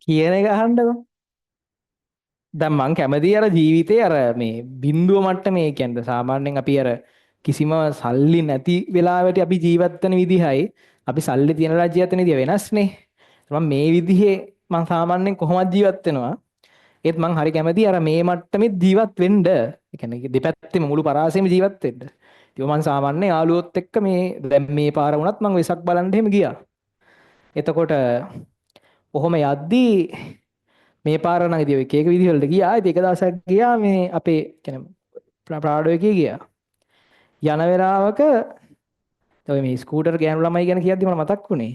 කියන එක අහන්නකෝ. දැන් මං කැමති අර ජීවිතේ අර මේ බිඳුව මට්ටමේ කියන්නේ සාමාන්‍යයෙන් අපි අර කිසිම සල්ලි නැති වෙලාවට අපි ජීවත් වෙන විදිහයි අපි සල්ලි තියෙන රාජ්‍යයත් වෙන විදිහ වෙනස්නේ. මම මේ විදිහේ මං සාමාන්‍යයෙන් කොහොමද ජීවත් වෙනවා. ඒත් මං හරි කැමති අර මේ මට්ටමේ ජීවත් වෙන්න. ඒ කියන්නේ දෙපැත්තෙම මුළු පරාසෙම ජීවත් වෙන්න. ඒක මං සාමාන්‍යයෙන් යාළුවොත් එක්ක මේ දැන් මේ පාර වුණත් මං වෙසක් බලන්න එහෙම ගියා. එතකොට කොහොම යද්දී මේ පාර නම් ඉතින් එක එක විදිහවලට ගියා. ඉතින් එක දවසක් ගියා මේ අපේ කියන්නේ ප්‍රාඩෝ එකේ ගියා. යන වෙලාවක ඔය මේ ස්කූටර් ගෑනු ළමයි ගැන කියද්දි මට මතක් වුණේ.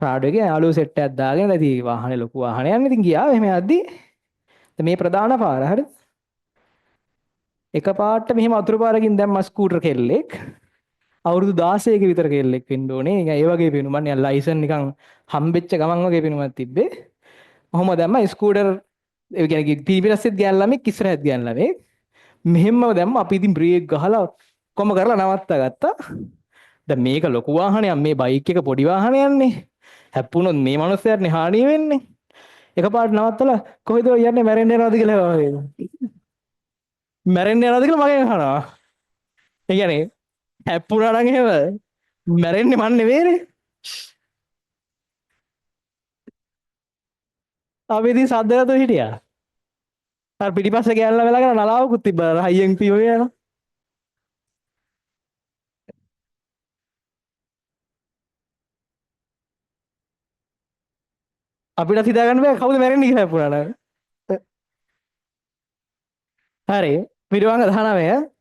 ප්‍රාඩෝ එකේ යාළුවෝ සෙට් එකක් දාගෙන ඉතින් වාහනේ ලොකු වාහනයක් ඉතින් ගියා. එහෙම යද්දි මේ ප්‍රධාන පාර හරිද? එකපාරට මෙහෙම අතුරු පාරකින් දැම්ම ස්කූටර් කෙල්ලෙක්. අවුරුදු 16ක විතර කෙල්ලෙක් වෙන්න ඕනේ. නිකන් ඒ වගේ පේනු. මන්නේ ලයිසන් නිකන් හම්බෙච්ච ගමන් වගේ පේනුමක් තිබ්බේ. කොහොම දැම්ම ස්කූටර් ඒ කියන්නේ පිටිපස්සෙත් ගෑන් ළමෙක් ඉස්සරහත් ගෑන් ළමෙක්. මෙහෙම්ම දැම්ම අපි ඉතින් බ්‍රේක් ගහලා කොම කරලා නවත්තා ගත්තා. දැන් මේක ලොකු වාහනයක් මේ බයික් එක පොඩි වාහනයක්නේ. හැප්පුණොත් මේ මනුස්සයාට හානිය වෙන්නේ. එකපාරට නවත්තලා කොහෙද ඔය යන්නේ මැරෙන්න යනවාද කියලා වගේ. මැරෙන්න යනවාද කියලා මගෙන් අහනවා. ඒ කියන්නේ හැප්පුණා නම් එහෙම මැරෙන්නේ මන් නෙවෙයිනේ. අපි ඉතින් සද්ද නැතුව හිටියා. අර පිටිපස්සේ ගෑනලා වෙලාගෙන නලාවකුත් තිබ්බා හයියෙන් පියෝ යනවා. අපිට හිතා ගන්න බෑ කවුද මැරෙන්නේ කියලා හැප්පුණා නම්. හරි. පිටවංග 19